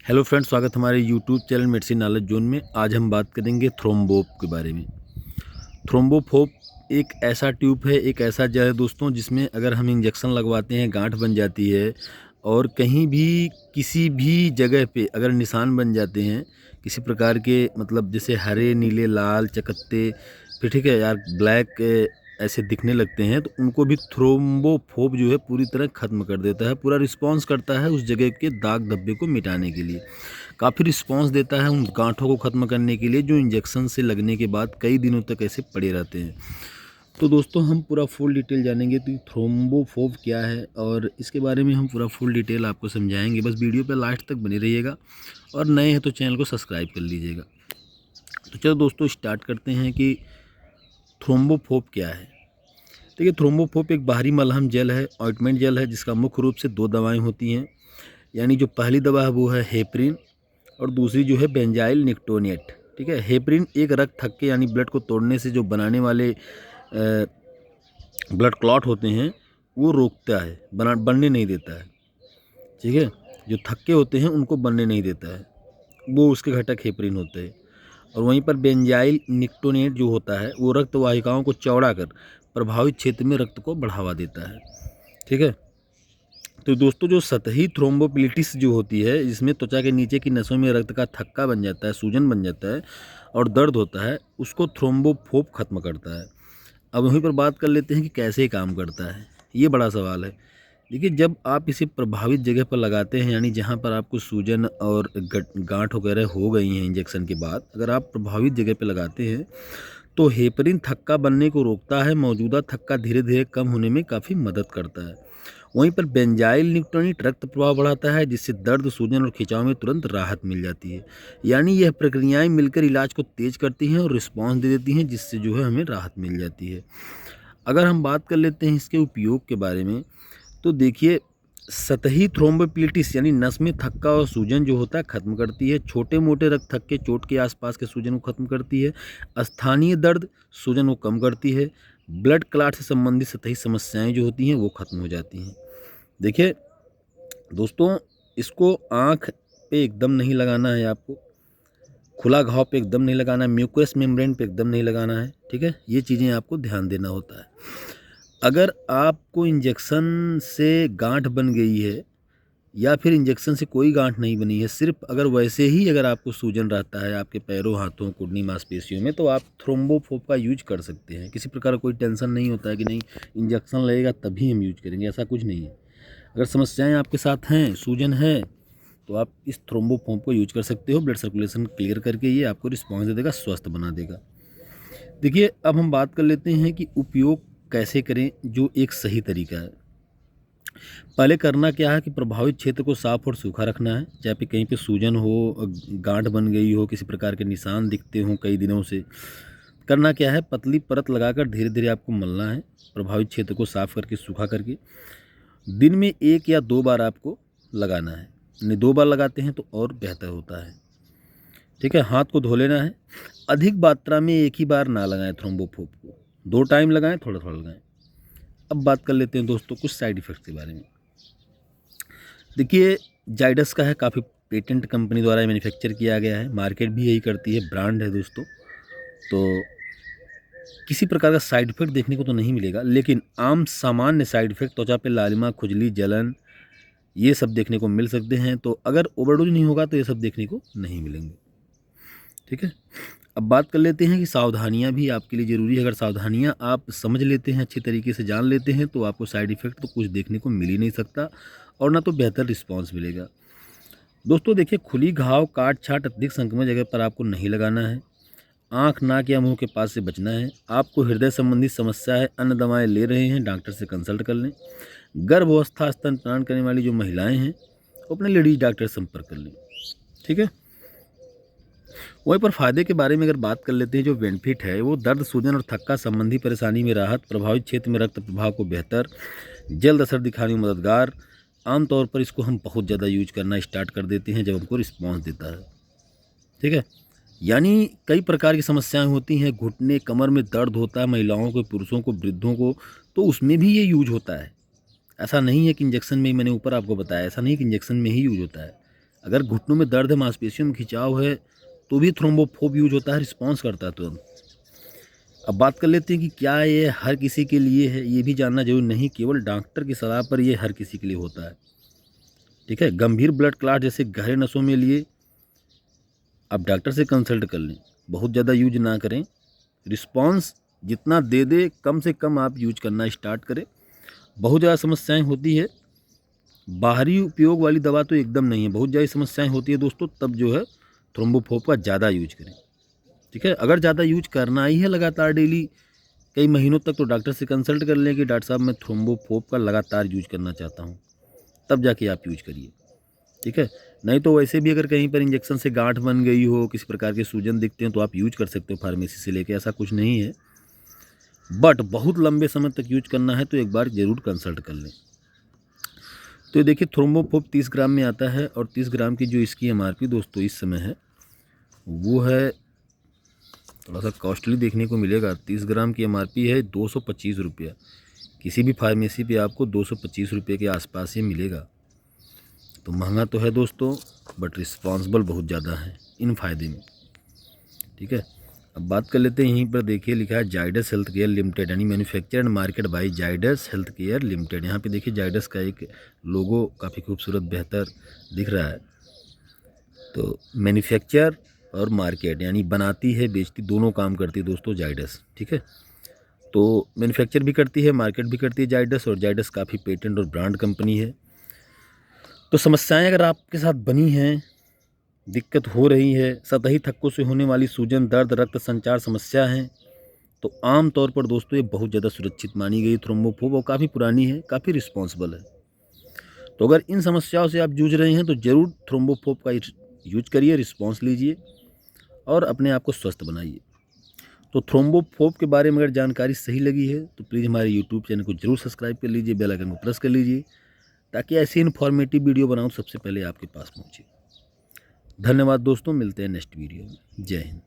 Hello friends, स्वागत हमारे YouTube channel medicine knowledge zone में। आज हम बात करेंगे थ्रोम्बोप के बारे में। थ्रोम्बोफोप एक ऐसा ट्यूब है, एक ऐसा जेल है दोस्तों, जिसमें अगर हम इंजेक्शन लगवाते हैं गांठ बन जाती है। और कहीं भी किसी भी जगह पे अगर निशान बन जाते हैं किसी प्रकार के, मतलब जैसे हरे नीले लाल चकत्ते, फिर ठीक है यार ब्लैक ऐसे दिखने लगते हैं, तो उनको भी थ्रोम्बोफोप जो है पूरी तरह ख़त्म कर देता है। पूरा रिस्पॉन्स करता है उस जगह के दाग धब्बे को मिटाने के लिए। काफ़ी रिस्पॉन्स देता है उन गांठों को ख़त्म करने के लिए जो इंजेक्शन से लगने के बाद कई दिनों तक ऐसे पड़े रहते हैं। तो दोस्तों हम पूरा फुल डिटेल जानेंगे कि थ्रोम्बोफोब क्या है, और इसके बारे में हम पूरा फुल डिटेल आपको समझाएंगे। बस वीडियो पे लास्ट तक बने रहिएगा, और नए हैं तो चैनल को सब्सक्राइब कर लीजिएगा। तो चलो दोस्तों स्टार्ट करते हैं कि थ्रोम्बोफोब क्या है। देखिए, थ्रोम्बोफोब एक बाहरी मलहम जेल है, ऑइंटमेंट जेल है, जिसका मुख्य रूप से दो दवाएं होती हैं। यानी जो पहली दवा है वो है हेपरिन, और दूसरी जो है बेंजाइल निकोटिनेट। ठीक है, हेपरिन एक रक्त थक्के यानी ब्लड को तोड़ने से जो बनाने वाले ब्लड क्लॉट होते हैं वो रोकता है, बनने नहीं देता है। ठीक है, जो थक्के होते हैं उनको बनने नहीं देता है, वो उसके घटक हेपरिन होते हैं। और वहीं पर बेंजाइल निकोटिनेट जो होता है वो रक्त वाहिकाओं को चौड़ा कर प्रभावित क्षेत्र में रक्त को बढ़ावा देता है। ठीक है, तो दोस्तों जो सतही थ्रोम्बोप्लिटिस जो होती है, जिसमें त्वचा के नीचे की नसों में रक्त का थक्का बन जाता है, सूजन बन जाता है और दर्द होता है, उसको थ्रोम्बोफोब खत्म करता है। अब वहीं पर बात कर लेते हैं कि कैसे काम करता है। ये बड़ा सवाल है। देखिए, जब आप इसे प्रभावित जगह पर लगाते हैं, यानी जहाँ पर आपको सूजन और गांठ वगैरह हो गई हैं इंजेक्शन के बाद, अगर आप प्रभावित जगह पर लगाते हैं तो हेपरिन थक्का बनने को रोकता है, मौजूदा थक्का धीरे धीरे कम होने में काफ़ी मदद करता है। वहीं पर बेंजाइल निकोटिनेट रक्त प्रवाह बढ़ाता है, जिससे दर्द, सूजन और खिंचाव में तुरंत राहत मिल जाती है। यानी यह प्रक्रियाएं मिलकर इलाज को तेज करती हैं और रिस्पॉन्स दे देती हैं, जिससे जो है हमें राहत मिल जाती है। अगर हम बात कर लेते हैं इसके उपयोग के बारे में, तो देखिए, सतही थ्रोम्बोप्लिटिस यानी नस में थक्का और सूजन जो होता है खत्म करती है। छोटे मोटे रक्त थक्के, चोट के आसपास के सूजन को खत्म करती है। स्थानीय दर्द, सूजन को कम करती है। ब्लड क्लॉट से संबंधित सतही समस्याएं जो होती हैं वो खत्म हो जाती हैं। देखिए दोस्तों, इसको आँख पे एकदम नहीं लगाना है आपको, खुला घाव पे एकदम नहीं लगाना है, म्यूकस मेम्ब्रेन पे एकदम नहीं लगाना है। ठीक है, ये चीज़ें आपको ध्यान देना होता है। अगर आपको इंजेक्शन से गांठ बन गई है, या फिर इंजेक्शन से कोई गांठ नहीं बनी है, सिर्फ अगर वैसे ही अगर आपको सूजन रहता है आपके पैरों, हाथों, कुडनी, मांसपेशियों में, तो आप थ्रोम्बोफोब का यूज कर सकते हैं। किसी प्रकार का कोई टेंशन नहीं होता है कि नहीं इंजेक्शन लगेगा तभी हम यूज करेंगे, ऐसा कुछ नहीं है। अगर समस्याएं आपके साथ हैं, सूजन है, तो आप इस थ्रोम्बोफोम को यूज कर सकते हो। ब्लड सर्कुलेशन क्लियर करके ये आपको रिस्पॉन्स दे देगा, स्वस्थ बना देगा। देखिए, अब हम बात कर लेते हैं कि उपयोग कैसे करें जो एक सही तरीका है। पहले करना क्या है कि प्रभावित क्षेत्र को साफ और सूखा रखना है। चाहे पे कहीं पे सूजन हो, गांठ बन गई हो, किसी प्रकार के निशान दिखते हों कई दिनों से, करना क्या है, पतली परत लगाकर धीरे धीरे आपको मलना है, प्रभावित क्षेत्र को साफ करके सूखा करके। दिन में 1 या 2 बार आपको लगाना है, नहीं 2 बार लगाते हैं तो और बेहतर होता है। ठीक है, हाथ को धो लेना है। अधिक मात्रा में एक ही बार ना लगाएं थ्रोम्बोफोब को, 2 टाइम लगाएं, थोड़ा थोड़ा लगाएं। अब बात कर लेते हैं दोस्तों कुछ साइड इफ़ेक्ट्स के बारे में। देखिए, जाइडस का है, काफ़ी पेटेंट कंपनी द्वारा मैन्युफैक्चर किया गया है, मार्केट भी यही करती है, ब्रांड है दोस्तों। तो किसी प्रकार का साइड इफ़ेक्ट देखने को तो नहीं मिलेगा, लेकिन आम सामान्य साइड इफ़ेक्ट त्वचा पे लालिमा, खुजली, जलन, ये सब देखने को मिल सकते हैं। तो अगर ओवरडोज नहीं होगा तो ये सब देखने को नहीं मिलेंगे। ठीक है, अब बात कर लेते हैं कि सावधानियां भी आपके लिए ज़रूरी है। अगर सावधानियां आप समझ लेते हैं, अच्छी तरीके से जान लेते हैं, तो आपको साइड इफ़ेक्ट तो कुछ देखने को मिल ही नहीं सकता, और ना तो बेहतर रिस्पॉन्स मिलेगा। दोस्तों देखिए, खुली घाव, काट छाट, अधिक संक्रमण जगह पर आपको नहीं लगाना है। आँख, नाक या मुंह के पास से बचना है। आपको हृदय संबंधी समस्या है, अन्य दवाएं ले रहे हैं, डॉक्टर से कंसल्ट कर लें। गर्भावस्था, स्तनपान करने वाली जो महिलाएं हैं, वो अपने लेडीज डॉक्टर से संपर्क कर लें। ठीक है, वहीं पर फ़ायदे के बारे में अगर बात कर लेते हैं, जो बेनिफिट है वो दर्द, सूजन और थक्का संबंधी परेशानी में राहत, प्रभावित क्षेत्र में रक्त प्रवाह को बेहतर, जल्द असर दिखाने में मददगार। आमतौर पर इसको हम बहुत ज़्यादा यूज करना स्टार्ट कर देते हैं जब हमको रिस्पॉन्स देता है। ठीक है, यानी कई प्रकार की समस्याएं होती हैं, घुटने, कमर में दर्द होता है, महिलाओं को, पुरुषों को, वृद्धों को, तो उसमें भी ये यूज होता है। ऐसा नहीं है कि इंजेक्शन में ही, मैंने ऊपर आपको बताया, ऐसा नहीं कि इंजेक्शन में ही यूज होता है। अगर घुटनों में दर्द है, मांसपेशियों में खिंचाव है, तो भी थ्रोम्बोफोब यूज होता है, रिस्पॉन्स करता है तुरंत। अब बात कर लेते हैं कि क्या ये हर किसी के लिए है, ये भी जानना जरूरी नहीं, केवल डॉक्टर की सलाह पर ये हर किसी के लिए होता है। ठीक है, गंभीर ब्लड क्लॉट जैसे गहरे नसों में लिए आप डॉक्टर से कंसल्ट कर लें, बहुत ज़्यादा यूज ना करें, रिस्पॉन्स जितना दे दे कम से कम आप यूज करना स्टार्ट करें। बहुत ज़्यादा समस्याएं होती है, बाहरी उपयोग वाली दवा तो एकदम नहीं है, बहुत ज़्यादा समस्याएं होती है दोस्तों, तब जो है थ्रोम्बोफोब का ज़्यादा यूज करें। ठीक है, अगर ज़्यादा यूज करना ही है लगातार डेली कई महीनों तक, तो डॉक्टर से कंसल्ट कर लें कि डॉक्टर साहब मैं थ्रोम्बोफोब का लगातार यूज करना चाहता हूँ, तब जाके आप यूज करिए। ठीक है, नहीं तो वैसे भी अगर कहीं पर इंजेक्शन से गांठ बन गई हो, किसी प्रकार के सूजन दिखते हैं, तो आप यूज कर सकते हो फार्मेसी से लेके, ऐसा कुछ नहीं है। बट बहुत लंबे समय तक यूज करना है तो एक बार ज़रूर कंसल्ट कर लें। तो ये देखिए थ्रोम्बोफोब 30 ग्राम में आता है, और 30 ग्राम की जो इसकी एमआरपी दोस्तों इस समय है वो है थोड़ा सा कॉस्टली देखने को मिलेगा। 30 ग्राम की एमआरपी है 225 रुपया। किसी भी फार्मेसी पे आपको 225 रुपये के आसपास ही मिलेगा। तो महंगा तो है दोस्तों, बट रिस्पॉन्सिबल बहुत ज़्यादा है इन फ़ायदे में। ठीक है, अब बात कर लेते हैं, यहीं पर देखिए लिखा है जाइडस हेल्थ केयर लिमिटेड, यानी manufacture and market by Zydus healthcare limited. यहाँ पे देखिए जाइडस का एक लोगो काफ़ी खूबसूरत बेहतर दिख रहा है। तो मैन्युफैक्चर और मार्केट यानी बनाती है बेचती दोनों काम करती है दोस्तों जाइडस। ठीक है, तो मैन्युफैक्चर भी करती है, मार्केट भी करती है जाइडस, और जाइडस काफ़ी पेटेंट और ब्रांड कंपनी है। तो समस्याएं अगर आपके साथ बनी हैं, दिक्कत हो रही है, सतही थक्कों से होने वाली सूजन, दर्द, रक्त संचार समस्या है, तो आम तौर पर दोस्तों ये बहुत ज़्यादा सुरक्षित मानी गई थ्रोम्बोफोब, और काफ़ी पुरानी है, काफ़ी रिस्पॉन्सिबल है। तो अगर इन समस्याओं से आप जूझ रहे हैं तो ज़रूर थ्रोम्बोफोब का यूज करिए, रिस्पॉन्स लीजिए और अपने आप को स्वस्थ बनाइए। तो थ्रोम्बोफोब के बारे में अगर जानकारी सही लगी है तो प्लीज़ हमारे यूट्यूब चैनल को जरूर सब्सक्राइब कर लीजिए, बेल आइकन को प्रेस कर लीजिए, ताकि ऐसी इन्फॉर्मेटिव वीडियो बनाऊँ सबसे पहले आपके पास पहुँचे। धन्यवाद दोस्तों, मिलते हैं नेक्स्ट वीडियो में। जय हिंद।